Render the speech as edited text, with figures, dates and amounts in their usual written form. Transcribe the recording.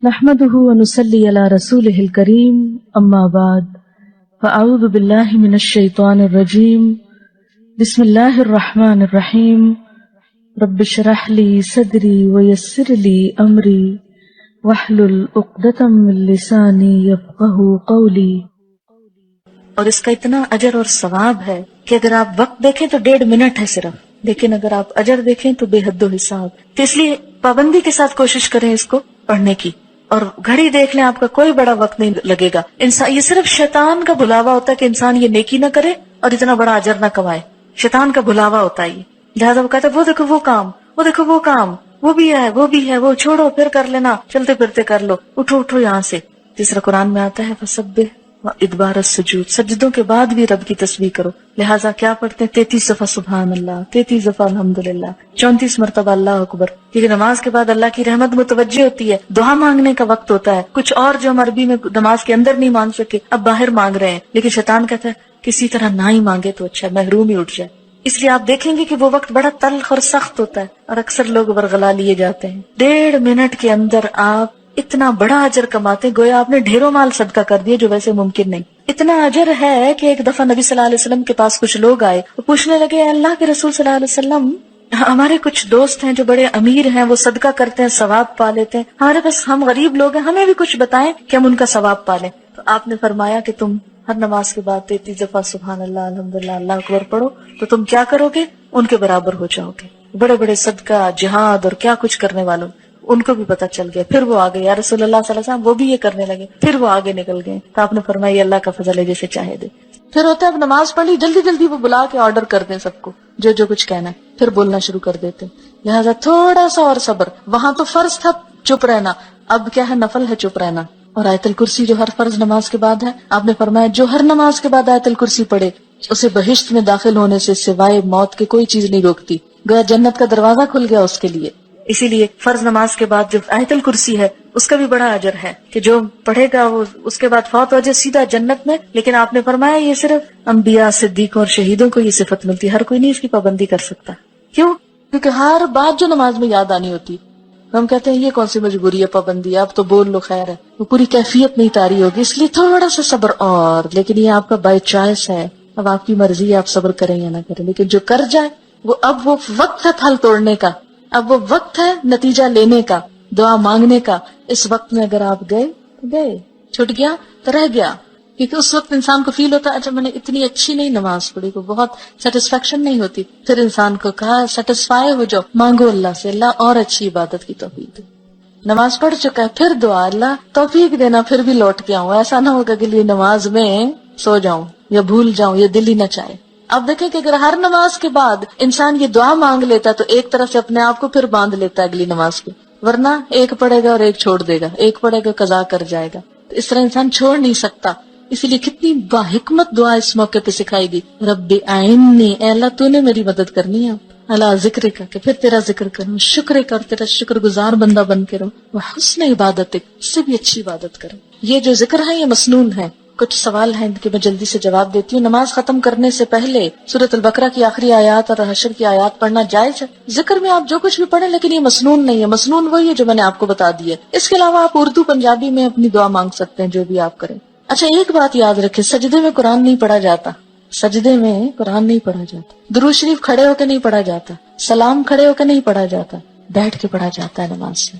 نحمده ونصلي على رسوله الكريم اما بعد فاعوذ بالله من الشيطان الرجيم بسم الله الرحمن الرحيم رب اشرح لي صدري ويسر لي امري واحلل عقدة من لساني يفقهوا قولي. اور اس کا اتنا اجر اور ثواب ہے کہ اگر آپ وقت دیکھیں تو 1.5 منٹ ہے صرف، لیکن اگر آپ اجر دیکھیں تو بے حد و حساب. تو اس لیے پابندی کے ساتھ کوشش کریں اس کو پڑھنے کی. اور گھڑی دیکھ لیں، آپ کا کوئی بڑا وقت نہیں لگے گا. انسان یہ صرف شیطان کا بھلاوا ہوتا ہے کہ انسان یہ نیکی نہ کرے اور اتنا بڑا اجر نہ کمائے. شیطان کا بھلاوا ہوتا ہے یہ. لہٰذا وہ کہتا ہے وہ دیکھو وہ کام، وہ دیکھو وہ کام، وہ بھی ہے وہ بھی ہے، وہ چھوڑو پھر کر لینا، چلتے پھرتے کر لو، اٹھو اٹھو یہاں سے. تیسرا قرآن میں آتا ہے فسبح ادبار السجود، سجدوں کے بعد بھی رب کی تسبیح کرو. لہٰذا کیا پڑھتے ہیں 33 دفعہ سبحان اللہ، 33 دفعہ الحمدللہ، 34 مرتبہ اللہ اکبر. کیونکہ نماز کے بعد اللہ کی رحمت متوجہ ہوتی ہے، دعا مانگنے کا وقت ہوتا ہے. کچھ اور جو ہم عربی میں نماز کے اندر نہیں مانگ سکے اب باہر مانگ رہے ہیں، لیکن شیطان کہتا ہے کسی طرح نہ ہی مانگے تو اچھا، محروم ہی اٹھ جائے. اس لیے آپ دیکھیں گے کہ وہ وقت بڑا تلخ اور سخت ہوتا ہے اور اکثر لوگ ورغلا لیے جاتے ہیں. 1.5 منٹ کے اندر آپ اتنا بڑا اجر کماتے ہیں، گویا آپ نے ڈھیروں مال صدقہ کر دیا جو ویسے ممکن نہیں. اتنا اجر ہے کہ ایک دفعہ نبی صلی اللہ علیہ وسلم کے پاس کچھ لوگ آئے، وہ پوچھنے لگے اللہ کے رسول صلی اللہ علیہ وسلم، ہمارے کچھ دوست ہیں جو بڑے امیر ہیں، وہ صدقہ کرتے ہیں ثواب پا لیتے ہیں، ہمارے پاس ہم غریب لوگ ہیں، ہمیں بھی کچھ بتائیں کہ ہم ان کا ثواب پا لیں. تو آپ نے فرمایا کہ تم ہر نماز کے بعد 33 دفعہ سبحان اللہ الحمدللہ اللہ اکبر پڑھو تو تم کیا کرو گے؟ ان کے برابر ہو جاؤ گے. بڑے بڑے صدقہ جہاد اور کیا کچھ کرنے والوں ان کو بھی پتہ چل گیا. پھر وہ آگے یا رسول اللہ صلی اللہ علیہ وسلم، وہ بھی یہ کرنے لگے، پھر وہ آگے نکل گئے. تو آپ نے فرمایا یہ اللہ کا فضل ہے جیسے چاہے دے. پھر ہوتا ہے اب نماز پڑھ لی، جلدی جلدی وہ بلا کے آرڈر کر دیں سب کو جو جو کچھ کہنا ہے، پھر بولنا شروع کر دیتے. لہٰذا تھوڑا سا اور صبر. وہاں تو فرض تھا چپ رہنا، اب کیا ہے نفل ہے چپ رہنا. اور آیت الکرسی جو ہر فرض نماز کے بعد ہے، آپ نے فرمایا جو ہر نماز کے بعد آیت الکرسی پڑھے اسے بہشت میں داخل ہونے سے سوائے موت کے کوئی چیز نہیں روکتی. گویا جنت کا دروازہ کھل گیا اس کے لیے. اسی لیے فرض نماز کے بعد جو آیت الکرسی ہے اس کا بھی بڑا اجر ہے کہ جو پڑھے گا وہ اس کے بعد فوت ہو جائے سیدھا جنت میں. لیکن آپ نے فرمایا یہ صرف انبیاء صدیقوں اور شہیدوں کو یہ صفت ملتی ہے، ہر کوئی نہیں اس کی پابندی کر سکتا. کیوں؟ کیونکہ ہر بات جو نماز میں یاد آنی ہوتی. ہم کہتے ہیں یہ کون سی مجبوری ہے پابندی ہے، اب تو بول لو خیر ہے، وہ پوری کیفیت نہیں تاری ہوگی. اس لیے تھوڑا سا صبر اور، لیکن یہ آپ کا بائی چوائس ہے، اب آپ کی مرضی ہے آپ صبر کریں یا نہ کریں. لیکن جو کر جائے اب وہ وقت ہے پھل توڑنے کا، اب وہ وقت ہے نتیجہ لینے کا، دعا مانگنے کا. اس وقت میں اگر آپ گئے چھٹ گیا تو رہ گیا. کیونکہ اس وقت انسان کو فیل ہوتا ہے اچھا میں نے اتنی اچھی نہیں نماز پڑھی، کو بہت سیٹسفیکشن نہیں ہوتی. پھر انسان کو کہا سیٹسفائی ہو جاؤ، مانگو اللہ سے اللہ اور اچھی عبادت کی توفیق دے. نماز پڑھ چکا ہے پھر دعا اللہ توفیق دینا پھر بھی لوٹ کے آؤں. ایسا نہ ہوگا کہ لیے نماز میں سو جاؤں یا بھول جاؤں یا دل ہی نہ چاہے. اب دیکھیں کہ اگر ہر نماز کے بعد انسان یہ دعا مانگ لیتا تو ایک طرح سے اپنے آپ کو پھر باندھ لیتا ہے اگلی نماز کو. ورنہ ایک پڑھے گا اور ایک چھوڑ دے گا، ایک پڑھے گا قضا کر جائے گا. تو اس طرح انسان چھوڑ نہیں سکتا. اسی لیے کتنی باحکمت دعا اس موقع پہ سکھائی گئی. رب اعینی، اے اللہ تو نے میری مدد کرنی ہے. اللہ ذکر کا کہ پھر تیرا ذکر کروں، شکر کر تیرا شکر گزار بندہ بن کے رہوں، وہ حسن عبادت اس سے بھی اچھی عبادت کروں. یہ جو ذکر ہے یہ مسنون ہے. کچھ سوال ہیں کہ میں جلدی سے جواب دیتی ہوں. نماز ختم کرنے سے پہلے سورۃ البقرہ کی آخری آیات اور حشر کی آیات پڑھنا جائز ہے؟ ذکر میں آپ جو کچھ بھی پڑھیں، لیکن یہ مسنون نہیں ہے. مسنون وہی ہے جو میں نے آپ کو بتا دی ہے. اس کے علاوہ آپ اردو پنجابی میں اپنی دعا مانگ سکتے ہیں جو بھی آپ کریں. اچھا ایک بات یاد رکھیں، سجدے میں قرآن نہیں پڑھا جاتا. سجدے میں قرآن نہیں پڑھا جاتا. درود شریف کھڑے ہو کے نہیں پڑھا جاتا. سلام کھڑے ہو کے نہیں پڑھا جاتا، بیٹھ کے پڑھا جاتا ہے نماز سے.